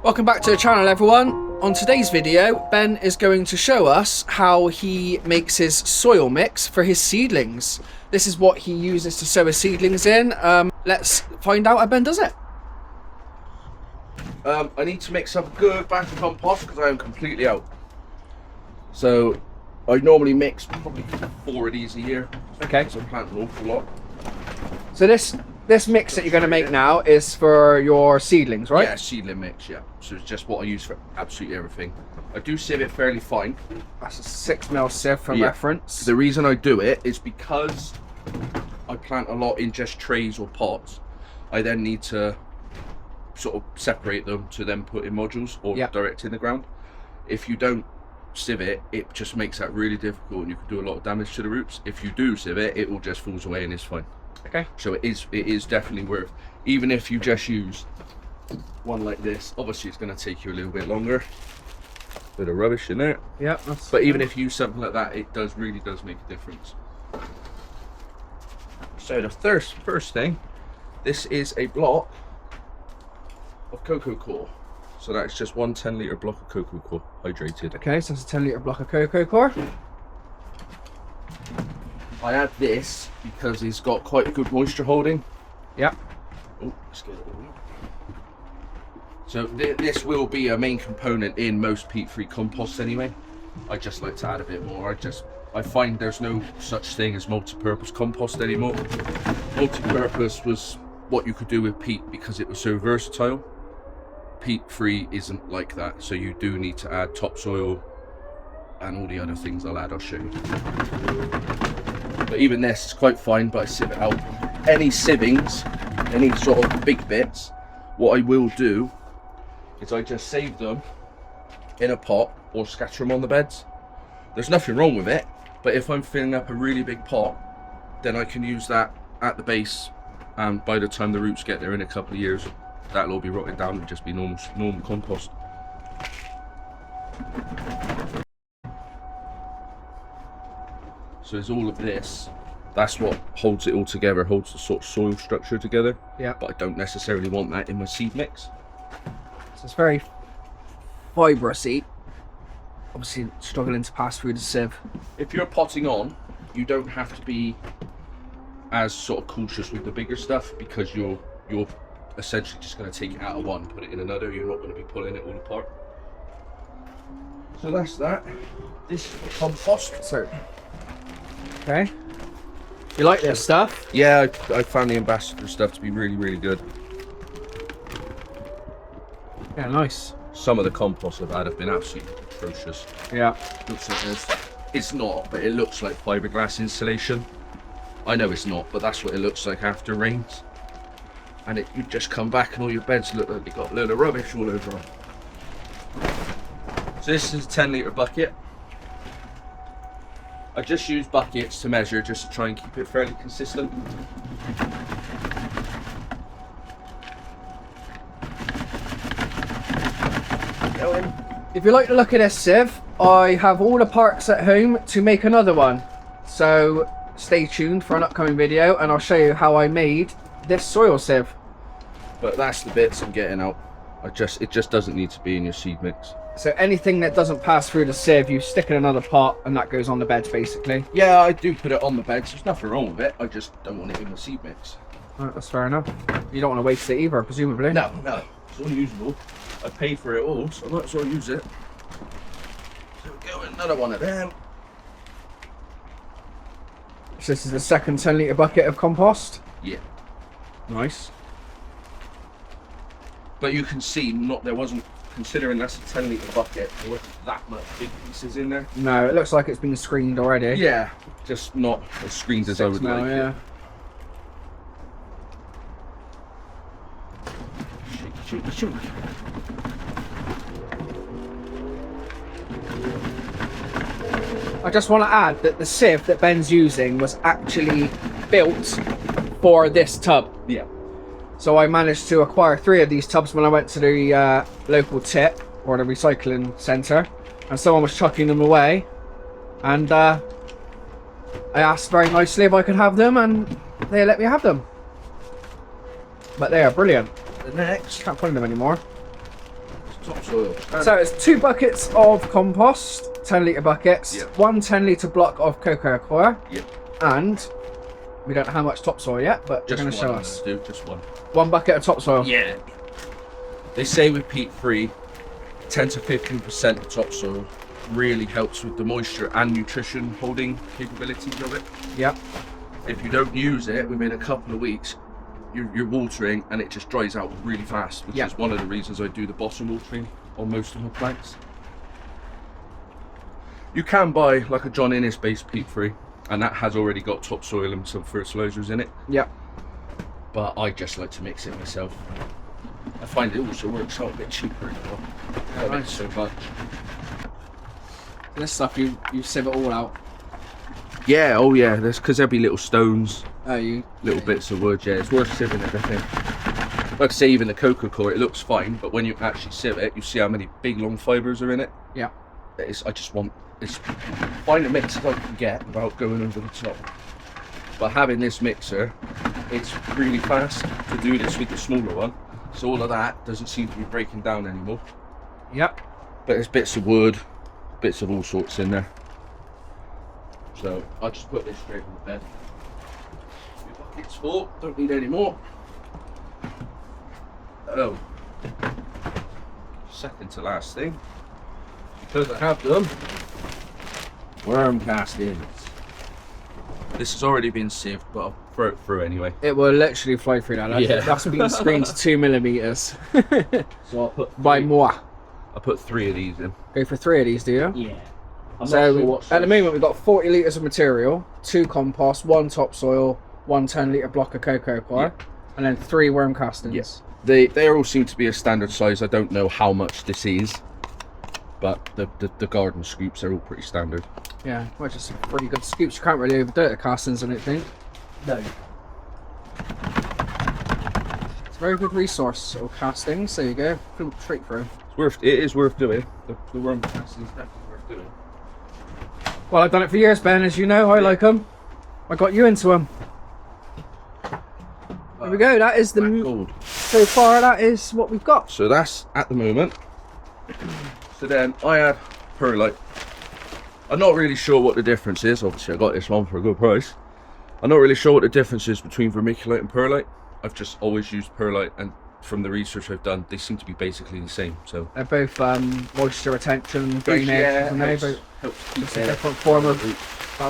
Welcome back to the channel, everyone. On today's video, Ben is going to show us how he makes his soil mix for his seedlings. This is what he uses to sow his seedlings in. Let's find out how Ben does it. I need to mix up a good batch of compost because I am completely out. So I normally mix probably 4 of these a year. Okay. So I plant an awful lot. So this mix that you're going to make now is for your seedlings, right? Yeah, seedling mix, yeah. So it's just what I use for absolutely everything. I do sieve it fairly fine. That's a 6mm sieve for reference. The reason I do it is because I plant a lot in just trays or pots. I then need to sort of separate them to then put in modules or direct in the ground. If you don't sieve it, it just makes that really difficult and you can do a lot of damage to the roots. If you do sieve it, it will just falls away and it's fine. Okay. So it is definitely worth, even if you just use one like this, obviously it's going to take you a little bit longer. Bit of rubbish in there. Yeah. But even if you use something like that, it really does make a difference. So the first thing, this is a block of cocoa coir. So that's just 1 10-litre block of cocoa coir, hydrated. Okay, so it's a 10-litre block of cocoa coir. I add this because it's got quite good moisture holding. Yeah. Oh, let's get it all. So this will be a main component in most peat-free composts anyway. I just like to add a bit more. I find there's no such thing as multi-purpose compost anymore. Multi-purpose was what you could do with peat because it was so versatile. Peat-free isn't like that, so you do need to add topsoil and all the other things I'll show you. But even this is quite fine, but I sieve it out. Any sievings, any sort of big bits, what I will do is I just save them in a pot or scatter them on the beds. There's nothing wrong with it, but if I'm filling up a really big pot, then I can use that at the base, and by the time the roots get there in a couple of years, that'll all be rotted down and just be normal compost. So there's all of this. That's what holds it all together, holds the sort of soil structure together. Yeah. But I don't necessarily want that in my seed mix. So it's very fibrous-y. Obviously struggling to pass through the sieve. If you're potting on, you don't have to be as sort of cautious with the bigger stuff because you're essentially just going to take it out of one, put it in another. You're not going to be pulling it all apart. So that's that. This is compost. So, okay. You like this stuff? Yeah, I found the ambassador stuff to be really, really good. Yeah, nice. Some of the compost I've had have been absolutely atrocious. Yeah. Looks like this. It's not, but it looks like fiberglass insulation. I know it's not, but that's what it looks like after rains. And you just come back and all your beds look like they've got a load of rubbish all over them. So this is a 10-litre bucket. I just use buckets to measure, just to try and keep it fairly consistent. If you like the look of this sieve, I have all the parts at home to make another one. So stay tuned for an upcoming video and I'll show you how I made this soil sieve. But that's the bits I'm getting out. It just doesn't need to be in your seed mix. So anything that doesn't pass through the sieve, you stick in another pot and that goes on the beds basically. Yeah, I do put it on the beds. There's nothing wrong with it. I just don't want it in the seed mix. Right, that's fair enough. You don't want to waste it either, presumably. No. It's unusable. I paid for it all, so I might as well use it. So we'll go with another one of them. So this is the second 10-litre bucket of compost? Yeah. Nice. But you can see, there wasn't, considering that's a 10-litre bucket, there wasn't that much big pieces in there. No, it looks like it's been screened already. Yeah, just not as screened as I would like. Yeah. Shake. I just want to add that the sieve that Ben's using was actually built for this tub. Yeah. So I managed to acquire 3 of these tubs when I went to the local tip or the recycling centre, and someone was chucking them away, and I asked very nicely if I could have them and they let me have them. But they are brilliant. The next, Can't find them anymore. topsoil. So it's 2 buckets of compost, 10-litre buckets, Yep. 1 10-litre block of cocoa coir, Yep. and we don't know how much topsoil yet, but Just they're going to show us. Do just one. 1 bucket of topsoil. Yeah. They say with peat-free, 10 to 15% of topsoil really helps with the moisture and nutrition holding capabilities of it. Yep. If you don't use it within a couple of weeks, you're watering and it just dries out really fast, which Yep. is one of the reasons I do the bottom watering on most of my plants. You can buy like a John Innes based peat-free, and that has already got topsoil and some fertilizers in it, Yep. but I just like to mix it myself. I find it also works out a bit cheaper as well. I love it so much. This stuff, you sieve it all out. Yeah, oh yeah, there's because there'll be little stones, Oh, you... little bits of wood. Yeah, it's worth sieving everything. Like I say, even the cocoa coir, it looks fine, but when you actually sieve it, you see how many big long fibres are in it. Yeah. I just want this find a mix that I can get without going over the top. But having this mixer, it's really fast to do this with the smaller one. So all of that doesn't seem to be breaking down anymore. Yep. But there's bits of wood, bits of all sorts in there. So I'll just put this straight on the bed. Your bucket's full, don't need any more. Oh, second to last thing, because I have them, worm castings. This has already been sieved, but I'll throw it through anyway. It will literally fly through that. Yeah. That's been screened to 2 millimeters. So I'll put By moi. I put 3 of these in. Go for 3 of these, do you? Yeah. So at the moment we've got 40 litres of material, 2 compost, 1 topsoil, 1 10-litre block of cocoa coir, and then 3 worm castings. Yes. They all seem to be a standard size. I don't know how much this is, but the garden scoops are all pretty standard. Yeah, well, just some pretty good scoops. You can't really overdo it at castings, I don't think. No. It's a very good resource, little castings. There you go. Put them straight through. It is worth doing. The worm casting is definitely worth doing. Well, I've done it for years, Ben, as you know. I like them. I got you into them. There we go. That is the Gold. so far. That is what we've got. So that's at the moment. So then I add perlite. I'm not really sure what the difference is. Obviously I got this one for a good price. I'm not really sure what the difference is between vermiculite and perlite. I've just always used perlite, and from the research I've done, they seem to be basically the same. So They're both moisture retention, drainage, yeah, and they helps both keep just a it. different form of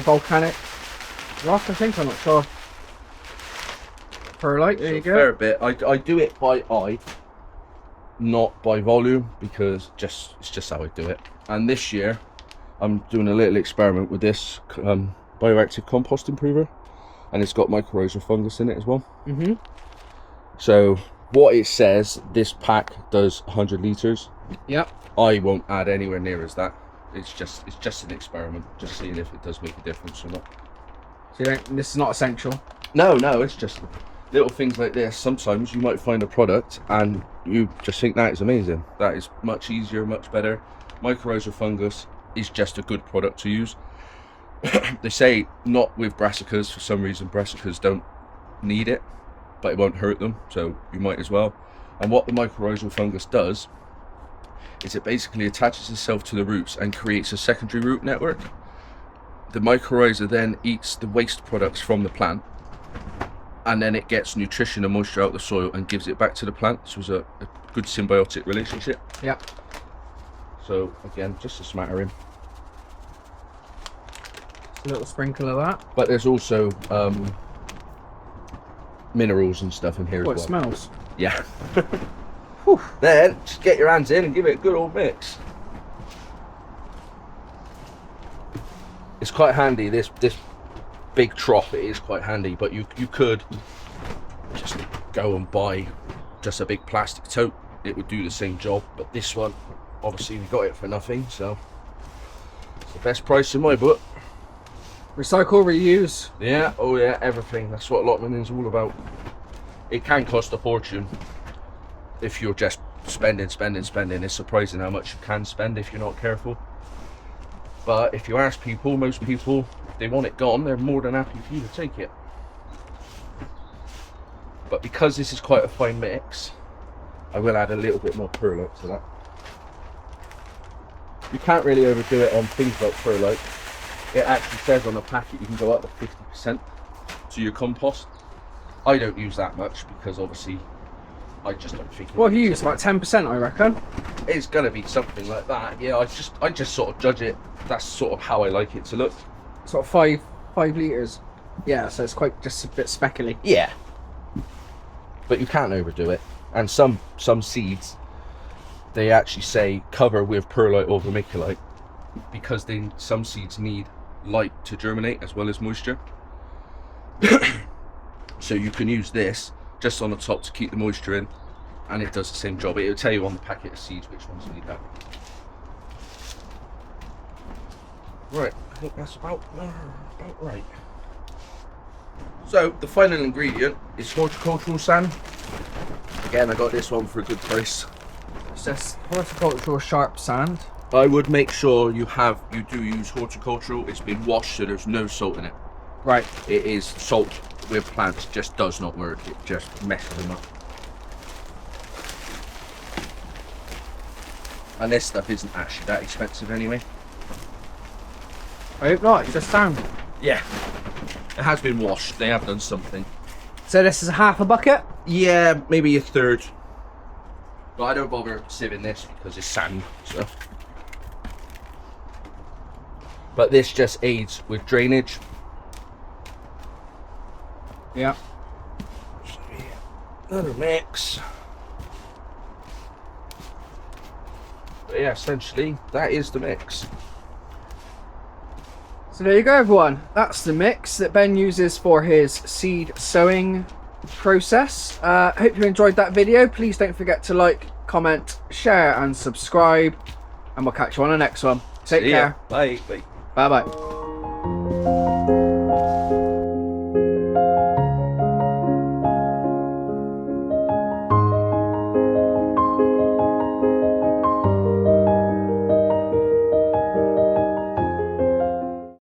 volcanic rock. I think I'm not sure. Perlite. There So you a go. fair bit. I do it by eye, not by volume, because it's just how I do it. And this year I'm doing a little experiment with this bioactive compost improver, and it's got mycorrhizal fungus in it as well. Mhm. So what it says, this pack does 100 litres. Yep. I won't add anywhere near as that. It's just an experiment, just seeing if it does make a difference or not. So you don't, this is not essential. No, it's just little things like this. Sometimes you might find a product and you just think that is amazing. That is much easier, much better. Mycorrhizal fungus is just a good product to use. They say not with brassicas. For some reason, brassicas don't need it, but it won't hurt them, so you might as well. And what the mycorrhizal fungus does is it basically attaches itself to the roots and creates a secondary root network. The mycorrhiza then eats the waste products from the plant, and then it gets nutrition and moisture out of the soil and gives it back to the plant. So it's a good symbiotic relationship. Yep. So again, just a smattering. Just a little sprinkle of that. But there's also minerals and stuff in here Oh, as it well. smells. Yeah. Then just get your hands in and give it a good old mix. It's quite handy, this big trough. It is quite handy, but you could just go and buy just a big plastic tote. It would do the same job, but this one, obviously we got it for nothing, so it's the best price in my book. Recycle, reuse. Yeah, oh yeah, everything. That's what allotment is all about. It can cost a fortune if you're just spending. It's surprising how much you can spend if you're not careful. But if you ask people, most people, if they want it gone, they're more than happy for you to take it. But because this is quite a fine mix, I will add a little bit more perlite to that. You can't really overdo it on things like perlite. It actually says on the packet you can go up to 50% to your compost. I don't use that much because obviously I just don't think. What have you used? About 10%, I reckon. It's gonna be something like that. Yeah, I just sort of judge it. That's sort of how I like it to look. Sort of 5 litres. Yeah, so it's quite just a bit speckly. Yeah. But you can't overdo it. And some seeds, they actually say cover with perlite or vermiculite because some seeds need light to germinate as well as moisture. So you can use this just on the top to keep the moisture in, and it does the same job. It'll tell you on the packet of seeds which ones need that. Right, I think that's about right. So the final ingredient is horticultural sand. Again, I got this one for a good price. It's just horticultural sharp sand. I would make sure you do use horticultural. It's been washed, so there's no salt in it. Right. It is salt with plants, just does not work. It just messes them up. And this stuff isn't actually that expensive anyway. I hope not, it's just sand. Yeah. It has been washed. They have done something. So this is a half a bucket? Yeah, maybe a third. But I don't bother sieving this because it's sand, so. But this just aids with drainage. Yeah. Another mix. But yeah, essentially, that is the mix. So there you go, everyone. That's the mix that Ben uses for his seed sowing process. Hope you enjoyed that video. Please don't forget to like, comment, share and subscribe. And we'll catch you on the next one. Take care. Bye. Bye. Bye-bye.